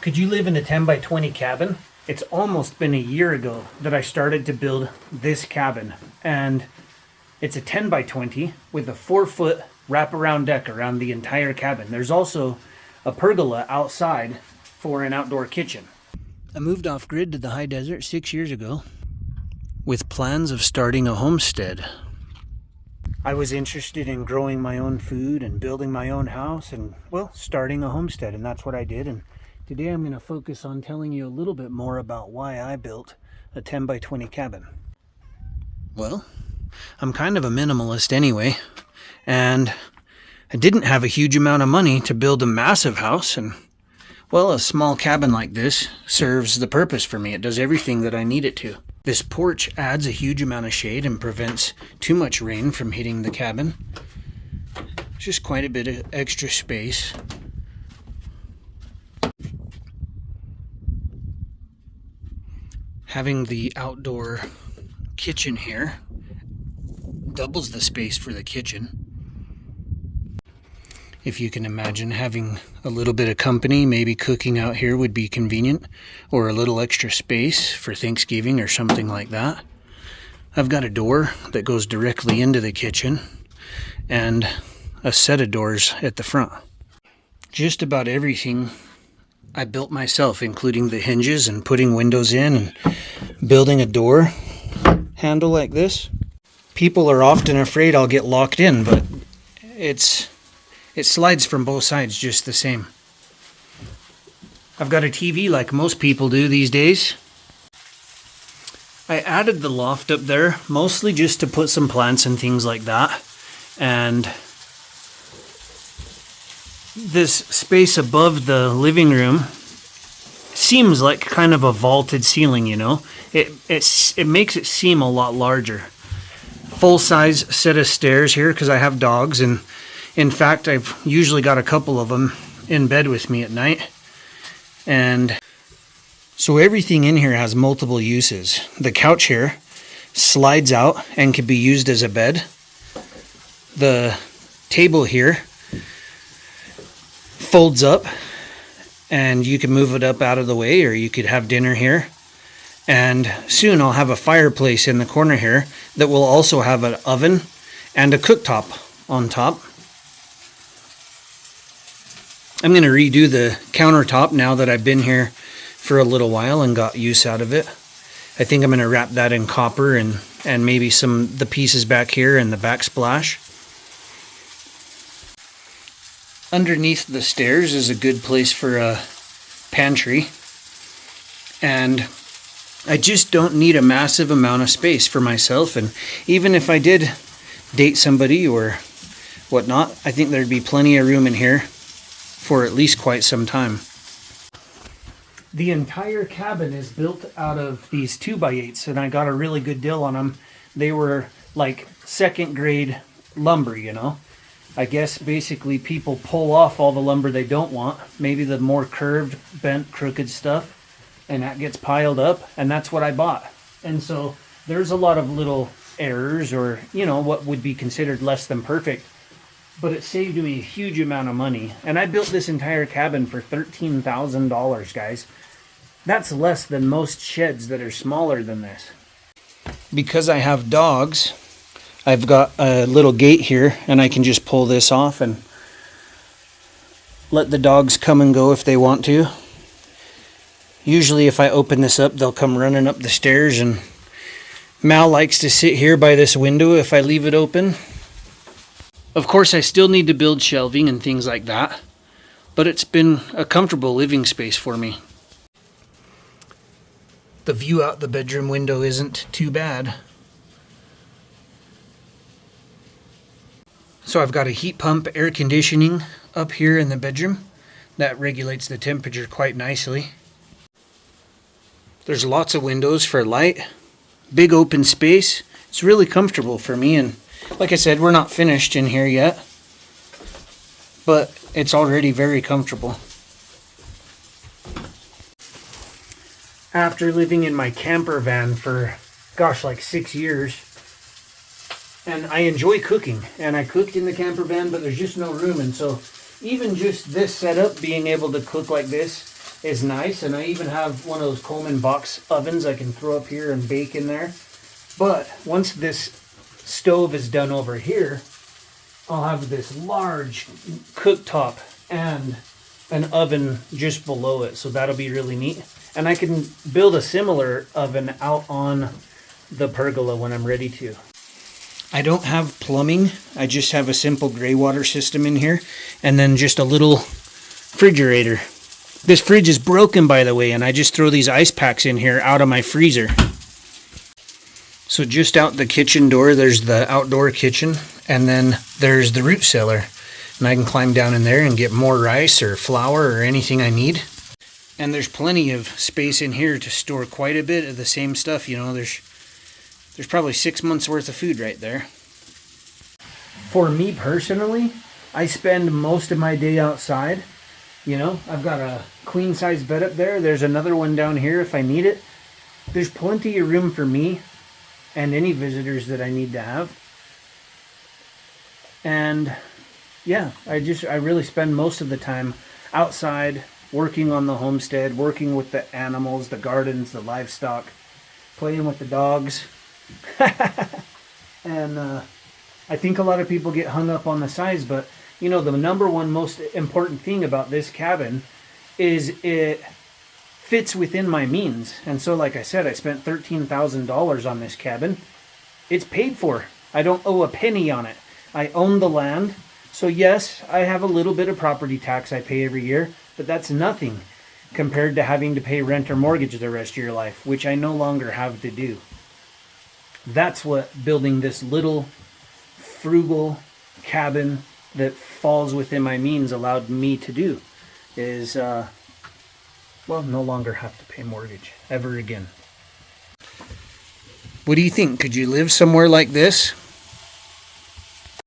Could you live in a 10 by 20 cabin? It's almost been a year ago that I started to build this cabin, and it's a 10 by 20 with a 4-foot wraparound deck around the entire cabin. There's also a pergola outside for an outdoor kitchen. I moved off grid to the high desert 6 years ago with plans of starting a homestead. I was interested in growing my own food and building my own house and, well, starting a homestead, and that's what I did. And today I'm going to focus on telling you a little bit more about why I built a 10 by 20 cabin. Well, I'm kind of a minimalist anyway, and I didn't have a huge amount of money to build a massive house, and, well, a small cabin like this serves the purpose for me. It does everything that I need it to. This porch adds a huge amount of shade and prevents too much rain from hitting the cabin. Just quite a bit of extra space. Having the outdoor kitchen here doubles the space for the kitchen. If you can imagine, having a little bit of company, maybe cooking out here would be convenient, or a little extra space for Thanksgiving or something like that. I've got a door that goes directly into the kitchen and a set of doors at the front. Just about everything I built myself, including the hinges and putting windows in and building a door handle like this. People are often afraid I'll get locked in, but it slides from both sides just the same. I've got a TV like most people do these days. I added the loft up there mostly just to put some plants and things like that. And this space above the living room seems like kind of a vaulted ceiling, you know. It makes it seem a lot larger. Full size set of stairs here because I have dogs, and in fact, I've usually got a couple of them in bed with me at night. And so everything in here has multiple uses. The couch here slides out and can be used as a bed. The table here folds up and you can move it up out of the way, or you could have dinner here. And soon I'll have a fireplace in the corner here that will also have an oven and a cooktop on top. I'm going to redo the countertop now that I've been here for a little while and got use out of it. I think I'm going to wrap that in copper and maybe the pieces back here and the backsplash. Underneath the stairs is a good place for a pantry. And I just don't need a massive amount of space for myself. And even if I did date somebody or whatnot, I think there'd be plenty of room in here for at least quite some time. The entire cabin is built out of these 2x8s, and I got a really good deal on them. They were like second grade lumber, you know. I guess basically people pull off all the lumber they don't want, maybe the more curved, bent, crooked stuff, and that gets piled up, and that's what I bought. And so there's a lot of little errors, or, you know, what would be considered less than perfect. But it saved me a huge amount of money. And I built this entire cabin for $13,000, guys. That's less than most sheds that are smaller than this. Because I have dogs, I've got a little gate here, and I can just pull this off and let the dogs come and go if they want to. Usually if I open this up, they'll come running up the stairs, and Mal likes to sit here by this window if I leave it open. Of course, I still need to build shelving and things like that, but it's been a comfortable living space for me. The view out the bedroom window isn't too bad. So I've got a heat pump air conditioning up here in the bedroom that regulates the temperature quite nicely. There's lots of windows for light, big open space. It's really comfortable for me, and like I said, we're not finished in here yet, but it's already very comfortable. After living in my camper van for, gosh, like 6 years, and I enjoy cooking, and I cooked in the camper van, but there's just no room, and so even just this setup, being able to cook like this, is nice. And I even have one of those Coleman box ovens I can throw up here and bake in there. But once this stove is done over here, I'll have this large cooktop and an oven just below it. So that'll be really neat. And I can build a similar oven out on the pergola when I'm ready to. I don't have plumbing. I just have a simple gray water system in here. And then just a little refrigerator. This fridge is broken, by the way, and I just throw these ice packs in here out of my freezer. So just out the kitchen door, there's the outdoor kitchen. And then there's the root cellar. And I can climb down in there and get more rice or flour or anything I need. And there's plenty of space in here to store quite a bit of the same stuff. You know, there's probably 6 months worth of food right there. For me personally, I spend most of my day outside. You know, I've got a queen size bed up there. There's another one down here if I need it. There's plenty of room for me and any visitors that I need to have. And yeah, I really spend most of the time outside, working on the homestead, working with the animals, the gardens, the livestock, playing with the dogs. And I think a lot of people get hung up on the size, but you know, the number one most important thing about this cabin is it fits within my means. And so, like I said, I spent $13,000 on this cabin. It's paid for. I don't owe a penny on it. I own the land. So yes, I have a little bit of property tax I pay every year, but that's nothing compared to having to pay rent or mortgage the rest of your life, which I no longer have to do. That's what building this little frugal cabin that falls within my means allowed me to do, is, well, no longer have to pay mortgage ever again. What do you think? Could you live somewhere like this?